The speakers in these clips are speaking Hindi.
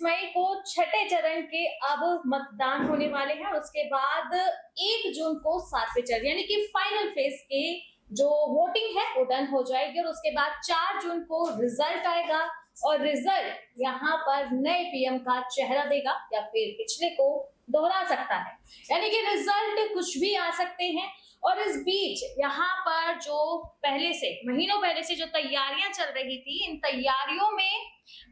मई को छठे चरण के अब मतदान होने वाले हैं। उसके बाद 1 जून को 7वें चरण यानी कि फाइनल फेज के जो वोटिंग है वो डन हो जाएगी और उसके बाद 4 जून को रिजल्ट आएगा और रिजल्ट यहाँ पर नए पीएम का चेहरा देगा या फिर पिछले को दोहरा सकता है। यानी कि रिजल्ट कुछ भी आ सकते हैं। और इस बीच यहाँ पर जो महीनों पहले से जो तैयारियां चल रही थी, इन तैयारियों में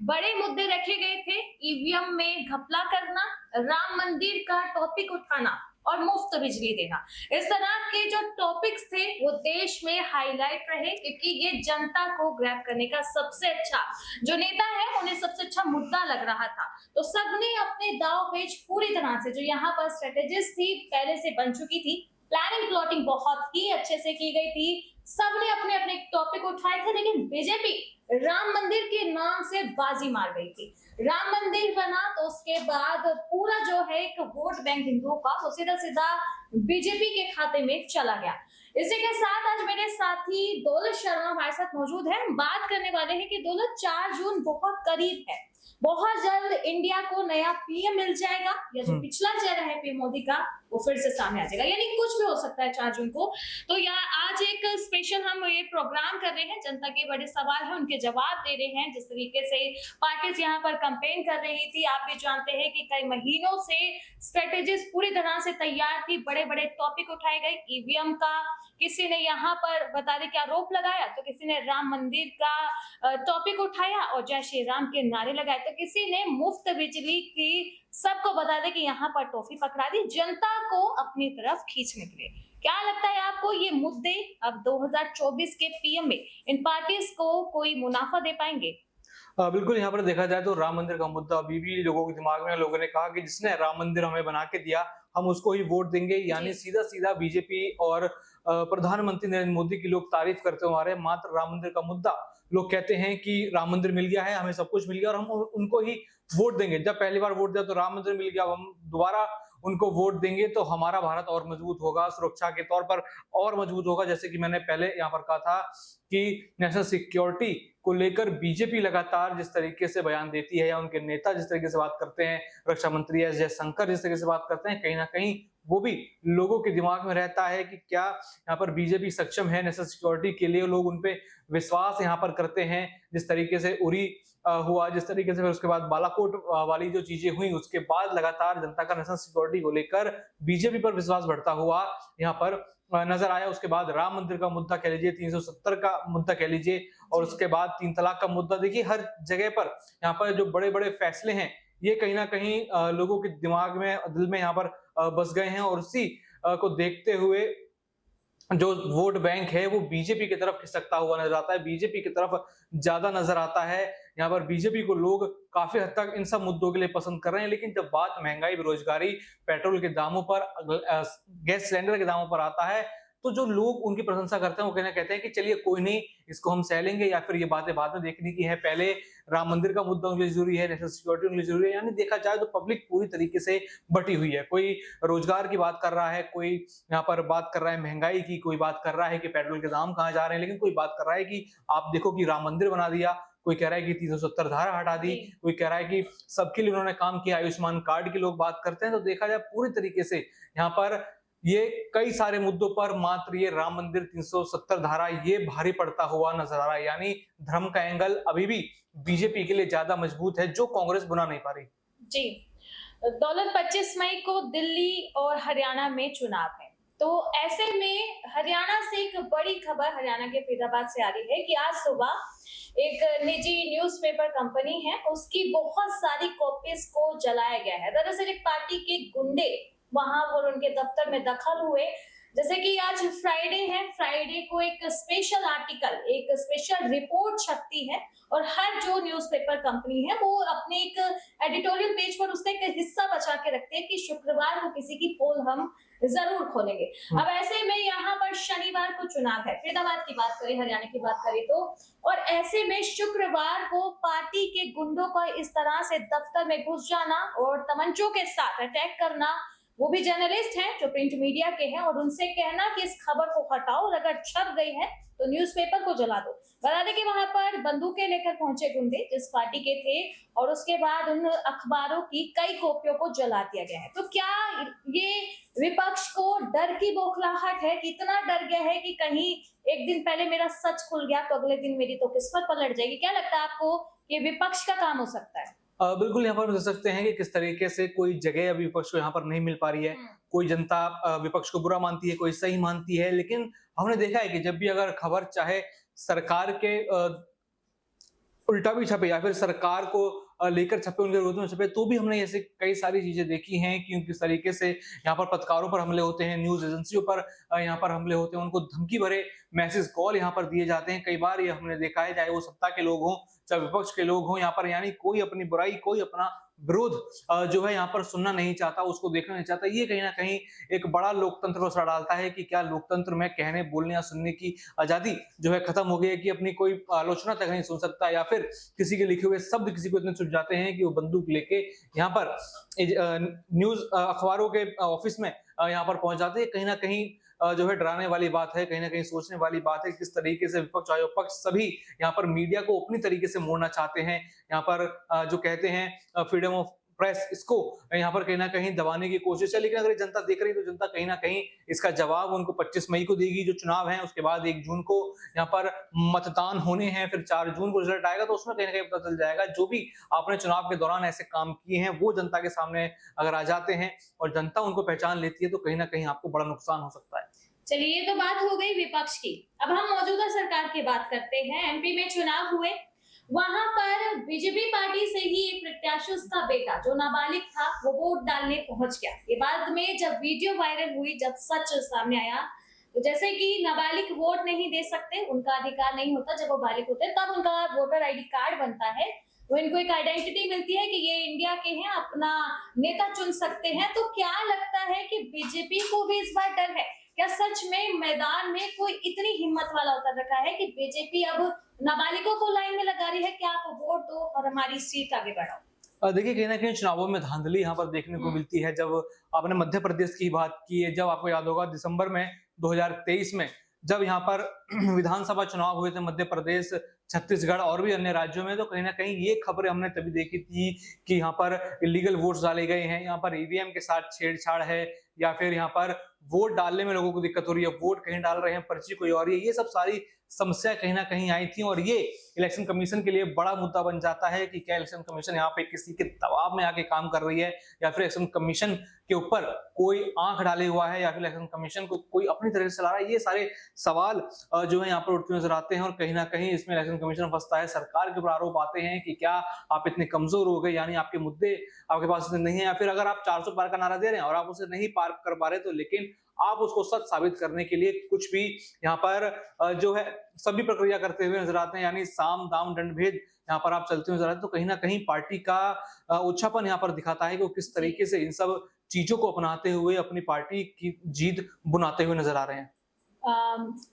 बड़े मुद्दे रखे गए थे। ईवीएम में घपला करना, राम मंदिर का टॉपिक उठाना और मुफ्त बिजली देना, इस तरह के जो टॉपिक्स थे वो देश में हाईलाइट रहे क्योंकि ये जनता को ग्रैब करने का सबसे अच्छा जो नेता है, उन्हें सबसे अच्छा मुद्दा लग रहा था। तो सबने अपने दाव पेच पूरी तरह से जो यहाँ पर स्ट्रेटेजीज थी पहले से बन चुकी थी, प्लानिंग प्लॉटिंग बहुत ही अच्छे से की गई थी। सबने अपने अपने टॉपिक उठाए थे, लेकिन बीजेपी राम मंदिर के नाम से बाजी मार गई थी। राम मंदिर बना तो उसके बाद पूरा जो है एक वोट बैंक हिंदुओं का वो सीधा सीधा बीजेपी के खाते में चला गया। इसी के साथ आज मेरे साथी दौलत शर्मा हमारे साथ मौजूद है। हम बात करने वाले हैं कि दौलत 4 जून बहुत करीब है, बहुत जल्द इंडिया को नया पीएम मिल जाएगा या जो पिछला चेहरा है पीएम मोदी का वो फिर से सामने आ जाएगा, यानी कुछ भी हो सकता है 4 जून को। तो आज एक स्पेशल हम ये प्रोग्राम कर रहे हैं, जनता के बड़े सवाल हैं उनके जवाब दे रहे हैं। जिस तरीके से पार्टीज यहाँ पर कैंपेन कर रही थी, आप भी जानते हैं कि कई महीनों से स्ट्रेटेजीज पूरी तरह से तैयार थी, बड़े बड़े टॉपिक उठाए गए। ईवीएम का किसी ने यहाँ पर बता दें क्या आरोप लगाया, तो किसी ने राम मंदिर का टॉपिक उठाया और जय श्री राम के नारे लगाए, तो किसी ने मुफ्त बिजली की सबको बता दें कि यहाँ पर टॉफी पकड़ा दी जनता को अपनी तरफ खींचने के लिए। क्या लगता है आपको ये मुद्दे अब 2024 के पीएम में इन पार्टीज को कोई मुनाफा दे पाएंगे? बिल्कुल, यहाँ पर देखा जाए तो राम मंदिर का मुद्दा अभी भी लोगों के दिमाग में है। लोगों ने कहा कि जिसने राम मंदिर हमें बना के दिया हम उसको ही वोट देंगे, यानी सीधा सीधा बीजेपी और प्रधानमंत्री नरेंद्र मोदी की लोग तारीफ करते हुए आ रहे हैं। मात्र राम मंदिर का मुद्दा लोग कहते हैं कि राम मंदिर मिल गया है, हमें सब कुछ मिल गया और हम उनको ही वोट देंगे। जब पहली बार वोट दिया तो राम मंदिर मिल गया, अब हम दोबारा उनको वोट देंगे तो हमारा भारत और मजबूत होगा, सुरक्षा के तौर पर और मजबूत होगा। जैसे कि मैंने पहले यहाँ पर कहा था कि नेशनल सिक्योरिटी को लेकर बीजेपी लगातार जिस तरीके से बयान देती है या उनके नेता जिस तरीके से बात करते हैं, रक्षा मंत्री एस जयशंकर जिस तरीके से बात करते हैं, कहीं ना कहीं वो भी लोगों के दिमाग में रहता है कि क्या यहाँ पर बीजेपी सक्षम है नेशनल सिक्योरिटी के लिए। लोग उनपे विश्वास यहाँ पर करते हैं। जिस तरीके से उरी हुआ, जिस तरीके से फिर उसके बाद बालाकोट वाली जो चीजें हुई, उसके बाद लगातार जनता का नेशनल सिक्योरिटी को लेकर बीजेपी पर विश्वास बढ़ता हुआ यहाँ पर नजर आया। उसके बाद राम मंदिर का मुद्दा कह लीजिए, 370 का मुद्दा कह लीजिए, और उसके बाद 3 तलाक का मुद्दा। देखिए हर जगह पर यहाँ पर जो बड़े बड़े फैसले हैं ये कहीं ना कहीं लोगों के दिमाग में, दिल में यहाँ पर बस गए हैं और उसी को देखते हुए जो वोट बैंक है वो बीजेपी की तरफ खिसकता हुआ नजर आता है, बीजेपी की तरफ ज्यादा नजर आता है। यहाँ पर बीजेपी को लोग काफी हद तक इन सब मुद्दों के लिए पसंद कर रहे हैं। लेकिन जब बात महंगाई, बेरोजगारी, पेट्रोल के दामों पर, गैस सिलेंडर के दामों पर आता है, तो जो लोग उनकी प्रशंसा करते हैं वो कहते हैं कि चलिए कोई नहीं, इसको हम सह लेंगे, या फिर ये बातें बाद में देखने की है, पहले राम मंदिर का मुद्दा उनके लिए जरूरी है, नेशनल सिक्योरिटी उनके लिए जरूरी है। यानी देखा जाए तो पब्लिक पूरी तरीके से बटी हुई है। कोई रोजगार की बात कर रहा है, कोई यहाँ पर बात कर रहा है महंगाई की, कोई बात कर रहा है कि पेट्रोल के दाम कहाँ जा रहे हैं, लेकिन कोई बात कर रहा है कि आप देखो कि राम मंदिर बना दिया, कोई कह रहा है कि 370 धारा हटा दी, कोई कह रहा है कि सबके लिए उन्होंने काम किया, आयुष्मान कार्ड की लोग बात करते हैं। तो देखा जाए पूरी तरीके से यहाँ पर ये कई सारे मुद्दों पर मात्र ये राम मंदिर, 370 धारा, ये भारी पड़ता हुआ नजर आ रहा है। यानी धर्म का एंगल अभी भी बीजेपी के लिए ज्यादा मजबूत है, जो कांग्रेस बुना नहीं पा रही। जी दौलत, 25 मई को दिल्ली और हरियाणा में चुनाव है, तो ऐसे में हरियाणा से एक बड़ी खबर हरियाणा के फरीदाबाद से आ रही है कि आज सुबह एक निजी न्यूज़पेपर कंपनी है, उसकी बहुत सारी कॉपीज को जलाया गया है। दरअसल एक पार्टी के गुंडे वहां और उनके दफ्तर में दखल हुए। जैसे कि आज फ्राइडे है, फ्राइडे को एक स्पेशल आर्टिकल, एक स्पेशल रिपोर्ट छपती है और हर जो न्यूज़पेपर कंपनी है वो अपने एक एडिटोरियल पेज पर उसका एक हिस्सा बचा के रखते हैं कि शुक्रवार को किसी की पोल हम जरूर खोलेंगे। अब ऐसे में यहाँ पर शनिवार को चुनाव है, फरीदाबाद की बात करें, हरियाणा की बात करें तो, और ऐसे में शुक्रवार को पार्टी के गुंडों का इस तरह से दफ्तर में घुस जाना और तमंचों के साथ अटैक करना, वो भी जर्नलिस्ट हैं जो प्रिंट मीडिया के हैं, और उनसे कहना कि इस खबर को हटाओ और अगर छप गई है तो न्यूज़पेपर को जला दो। बता दें कि वहां पर बंदूकें लेकर पहुंचे गुंडे जिस पार्टी के थे, और उसके बाद उन अखबारों की कई कॉपियों को जला दिया गया है। तो क्या ये विपक्ष को डर की बौखलाहट है कि इतना डर गया है कि कहीं एक दिन पहले मेरा सच खुल गया तो अगले दिन मेरी तो किस्मत पलट जाएगी? क्या लगता है आपको, ये विपक्ष का काम हो सकता है? बिल्कुल यहाँ पर हम देख सकते हैं कि किस तरीके से कोई जगह अभी विपक्ष को यहाँ पर नहीं मिल पा रही है। कोई जनता विपक्ष को बुरा मानती है, कोई सही मानती है, लेकिन हमने देखा है कि जब भी अगर खबर चाहे सरकार के उल्टा भी छपे या फिर सरकार को लेकर छपे, उनके विरोध में छपे, तो भी हमने ऐसे कई सारी चीजें देखी हैं कि किस तरीके से यहाँ पर पत्रकारों पर हमले होते हैं, न्यूज एजेंसियों पर यहाँ पर हमले होते हैं, उनको धमकी भरे मैसेज कॉल यहाँ पर दिए जाते हैं। कई बार ये हमने देखा है, चाहे वो सत्ता के लोग हों चाहे विपक्ष के लोग हों, यहाँ पर यानी कोई अपनी बुराई, कोई अपना विरोध जो है यहाँ पर सुनना नहीं चाहता, उसको देखना नहीं चाहता। ये कहीं ना कहीं एक बड़ा लोकतंत्र को असर डालता है कि क्या लोकतंत्र में कहने, बोलने या सुनने की आजादी जो है खत्म हो गई है कि अपनी कोई आलोचना तक नहीं सुन सकता, या फिर किसी के लिखे हुए शब्द किसी को इतने सुन जाते हैं कि वो बंदूक लेके यहाँ पर न्यूज अखबारों के ऑफिस में यहाँ पर पहुंच जाते हैं। कहीं ना कहीं जो है डराने वाली बात है, कहीं ना कहीं सोचने वाली बात है, किस तरीके से विपक्ष और पक्ष सभी यहाँ पर मीडिया को अपनी तरीके से मोड़ना चाहते हैं। यहाँ पर जो कहते हैं फ्रीडम ऑफ प्रेस, इसको यहाँ पर कहीं ना कहीं दबाने की कोशिश है। लेकिन अगर जनता देख रही है तो जनता कहीं ना कहीं इसका जवाब उनको 25 मई को देगी, जो चुनाव है। उसके बाद 1 जून को यहाँ पर मतदान होने हैं, फिर 4 जून को रिजल्ट आएगा, तो उसमें कहीं ना कहीं पता चल जाएगा जो भी आपने चुनाव के दौरान ऐसे काम किए हैं वो जनता के सामने अगर आ जाते हैं और जनता उनको पहचान लेती है तो कहीं ना कहीं आपको बड़ा नुकसान हो सकता है। चलिए, ये तो बात हो गई विपक्ष की। अब हम मौजूदा सरकार की बात करते हैं। एमपी में चुनाव हुए, वहां पर बीजेपी पार्टी से ही एक प्रत्याशी, उसका बेटा जो नाबालिग था, वो वोट डालने पहुंच गया। ये बाद में जब वीडियो वायरल हुई, जब सच सामने आया, तो जैसे कि नाबालिग वोट नहीं दे सकते, उनका अधिकार नहीं होता, जब वो बालिग होते हैं तब उनका वोटर आईडी कार्ड बनता है, वो इनको एक आइडेंटिटी मिलती है कि ये इंडिया के हैं, अपना नेता चुन सकते हैं। तो क्या लगता है कि बीजेपी को भी इस बार डर है? क्या सच में मैदान में कोई इतनी हिम्मत वाला उतर रखा है कि बीजेपी अब नाबालिगों को लाइन में लगा रही है कि आप वोट दो और हमारी सीट आगे बढ़ाओ? देखिए, कहीं ना कहीं चुनावों में धांधली यहाँ पर देखने को मिलती है। जब आपने मध्य प्रदेश की बात की है, जब आपको याद होगा दिसंबर में 2023 में जब यहाँ पर विधानसभा चुनाव हुए थे मध्य प्रदेश, छत्तीसगढ़ और भी अन्य राज्यों में, तो कहीं ना कहीं ये खबरें हमने तभी देखी थी कि यहाँ पर इलीगल वोट्स डाले गए हैं, यहाँ पर ईवीएम के साथ छेड़छाड़ है, या फिर यहाँ पर वोट डालने में लोगों को दिक्कत हो रही है, वोट कहीं डाल रहे हैं, पर्ची कोई और है। ये सब सारी समस्या कहीं ना कहीं आई थी और ये इलेक्शन कमीशन के लिए बड़ा मुद्दा बन जाता है कि क्या इलेक्शन कमीशन यहाँ पे किसी के दबाव में आके काम कर रही है, या फिर इलेक्शन कमीशन के ऊपर कोई आंख डाले हुआ है, या फिर इलेक्शन कमीशन को कोई अपनी तरह से चला रहा है। ये सारे सवाल जो है यहाँ पर उठते नजर आते हैं और कहीं ना कहीं इसमें इलेक्शन कमीशन फंसता है। सरकार के ऊपर आरोप आते हैं कि क्या आप इतने कमजोर हो गए, यानी आपके मुद्दे आपके पास इतने नहीं है, या फिर अगर आप 400 पार का नारा दे रहे हैं और आप उसे नहीं पार कर पा रहे, तो लेकिन आप उसको सच साबित करने के लिए कुछ भी यहाँ पर जो है सभी प्रक्रिया करते हुए नजर आते हैं, यानी साम दाम दंड भेद यहाँ पर आप चलते हुए नजर आते हैं। तो कहीं ना कहीं पार्टी का उच्छापन यहाँ पर दिखाता है कि वो किस तरीके से इन सब चीजों को अपनाते हुए अपनी पार्टी की जीत बुनाते हुए नजर आ रहे हैं।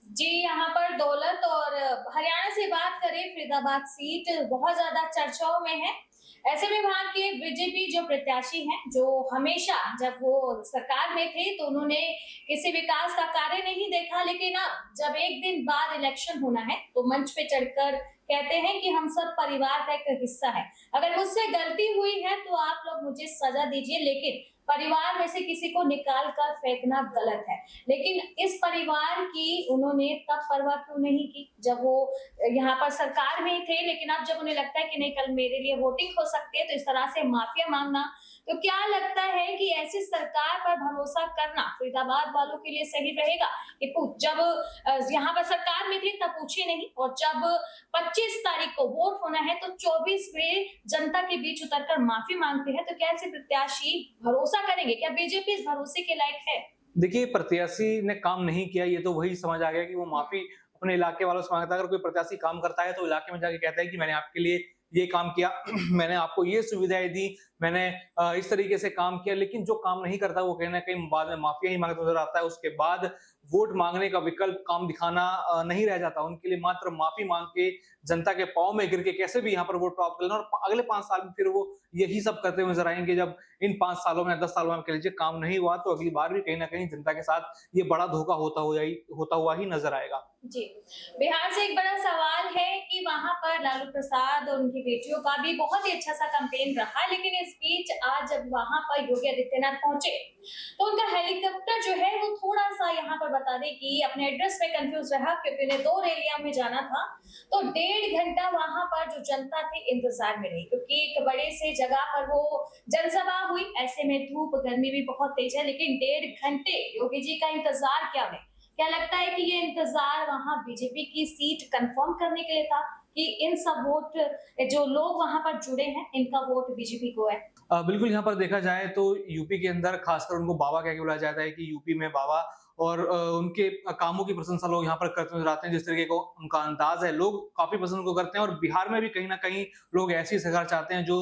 जी, यहाँ पर दौलत और हरियाणा से बात करें, फरीदाबाद सीट बहुत ज्यादा चर्चाओं में है। ऐसे में वहां के बीजेपी जो प्रत्याशी हैं, जो हमेशा जब वो सरकार में थे तो उन्होंने किसी विकास का कार्य नहीं देखा, लेकिन अब जब एक दिन बाद इलेक्शन होना है तो मंच पे चढ़कर कहते हैं कि हम सब परिवार का एक हिस्सा है, अगर मुझसे गलती हुई है तो आप लोग मुझे सजा दीजिए, लेकिन परिवार में से किसी को निकाल कर फेंकना गलत है। लेकिन इस परिवार की उन्होंने तब परवाह क्यों नहीं की जब वो यहाँ पर सरकार में ही थे, लेकिन अब जब उन्हें लगता है कि नहीं, कल मेरे लिए वोटिंग हो सकती है, तो इस तरह से माफिया मांगना। तो क्या लगता है कि ऐसी सरकार पर भरोसा करना फरीदाबाद वालों के लिए सही रहेगा कि जब यहाँ पर सरकार में थे तब पूछे नहीं, और जब 25 तारीख को वोट होना है तो 24 में जनता के बीच उतरकर माफी मांगते हैं, तो क्या ऐसे प्रत्याशी भरोसा करेंगे? क्या बीजेपी इस भरोसे के लायक है? देखिए, प्रत्याशी ने काम नहीं किया, ये तो वही समझ आ गया कि वो माफी अपने इलाके वालों से मांगता है। अगर कोई प्रत्याशी काम करता है तो इलाके में जाके कहता है कि मैंने आपके लिए ये काम किया, मैंने आपको ये सुविधाएं दी, मैंने इस तरीके से काम किया, लेकिन जो काम नहीं करता वो कहीं ना कहीं बाद में माफिया ही मांगता नजर आता है। उसके बाद वोट मांगने का विकल्प काम दिखाना नहीं रह जाता। उनके लिए मात्र माफी मांग के, जनता के पाँव में गिर के कैसे भी यहाँ पर वोट प्राप्त कर लेना, और अगले 5 साल में फिर वो यही सब करते हुए नजर आएंगे। जब इन 5 सालों में, 10 सालों में कह लीजिए काम नहीं हुआ, तो अगली बार भी कहीं ना कहीं जनता के साथ ये बड़ा धोखा होता हुआ ही नजर आएगा। जी, बिहार से एक बड़ा सवाल है कि वहां पर लालू प्रसाद और उनकी बेटियों का भी बहुत ही अच्छा सा कैंपेन रहा, लेकिन इस बीच आज जब वहां पर योगी आदित्यनाथ पहुंचे तो उनका हेलीकॉप्टर जो है वो थोड़ा सा यहाँ पर बता दें कि अपने एड्रेस में कंफ्यूज रहा, क्योंकि उन्हें 2 रैलियों में जाना था। तो 1.5 घंटा वहां पर जो जनता थी इंतजार में रही, क्योंकि एक बड़े से जगह पर वो जनसभा हुई। ऐसे में धूप गर्मी भी बहुत तेज है, लेकिन 1.5 घंटे योगी जी का इंतजार क्या लगता है कि ये इंतजार वहां बीजेपी की सीट कंफर्म करने के लिए था, कि इन सब वोट जो लोग वहां पर जुड़े हैं इनका वोट बीजेपी को है? बिल्कुल, यहाँ पर देखा जाए तो यूपी के अंदर खासकर उनको बाबा कह के बुलाया जाता है कि यूपी में बाबा, और उनके कामों की प्रशंसा लोग यहाँ पर करते नजर आते हैं। जिस तरीके को उनका अंदाज है, लोग काफी पसंद को करते हैं। और बिहार में भी कहीं ना कहीं लोग ऐसी सरकार चाहते हैं जो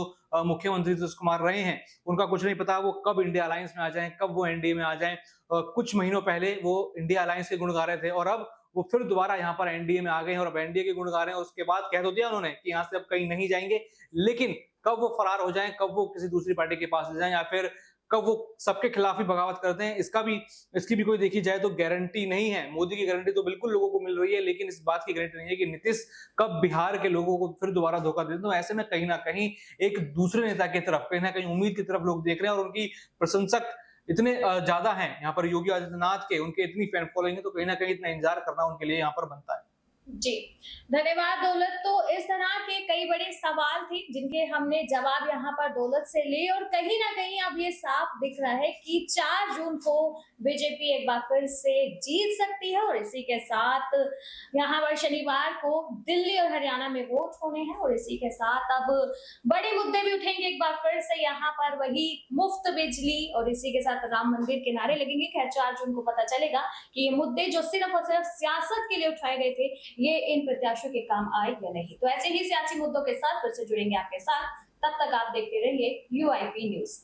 मुख्यमंत्री नीतीश कुमार रहे हैं, उनका कुछ नहीं पता वो कब इंडिया अलायंस में आ जाएं, कब वो एनडीए में आ जाएं। कुछ महीनों पहले वो इंडिया अलायंस के गुण गा रहे थे, और अब वो फिर दोबारा यहाँ पर एनडीए में आ गए हैं, और अब एनडीए के गुण गा रहे हैं। उसके बाद कह तो दिया उन्होंने कि यहाँ से अब कहीं नहीं जाएंगे, लेकिन कब वो फरार हो जाएं, कब वो किसी दूसरी पार्टी के पास ले जाएं, या फिर कब वो सबके खिलाफ ही बगावत करते हैं, इसकी भी कोई देखी जाए तो गारंटी नहीं है। मोदी की गारंटी तो बिल्कुल लोगों को मिल रही है, लेकिन इस बात की गारंटी नहीं है कि नीतीश कब बिहार के लोगों को फिर दोबारा धोखा देते हैं। तो ऐसे में कहीं ना कहीं एक दूसरे नेता की तरफ, कहीं ना कहीं उम्मीद की तरफ लोग देख रहे हैं, और उनकी प्रशंसक इतने ज्यादा हैं यहाँ पर योगी आदित्यनाथ के, उनके इतनी फैन फॉलोइंग है, तो कहीं ना कहीं इतना इंतजार करना उनके लिए यहाँ पर बनता है। जी, धन्यवाद दौलत। तो इस तरह के कई बड़े सवाल थे जिनके हमने जवाब यहाँ पर दौलत से लिए, और कहीं ना कहीं अब ये साफ दिख रहा है कि 4 जून को बीजेपी एक बार फिर से जीत सकती है, और इसी के साथ यहाँ पर शनिवार को दिल्ली और हरियाणा में वोट होने हैं, और इसी के साथ अब बड़े मुद्दे भी उठेंगे एक बार फिर से यहाँ पर, वही मुफ्त बिजली, और इसी के साथ राम मंदिर के नारे लगेंगे। खैर 4 जून को पता चलेगा कि ये मुद्दे जो सिर्फ और सिर्फ सियासत के लिए उठाए गए थे, ये इन प्रत्याशियों के काम आए या नहीं। तो ऐसे ही सियासी मुद्दों के साथ फिर से जुड़ेंगे आपके साथ। तब तक आप देखते रहिए UIP न्यूज।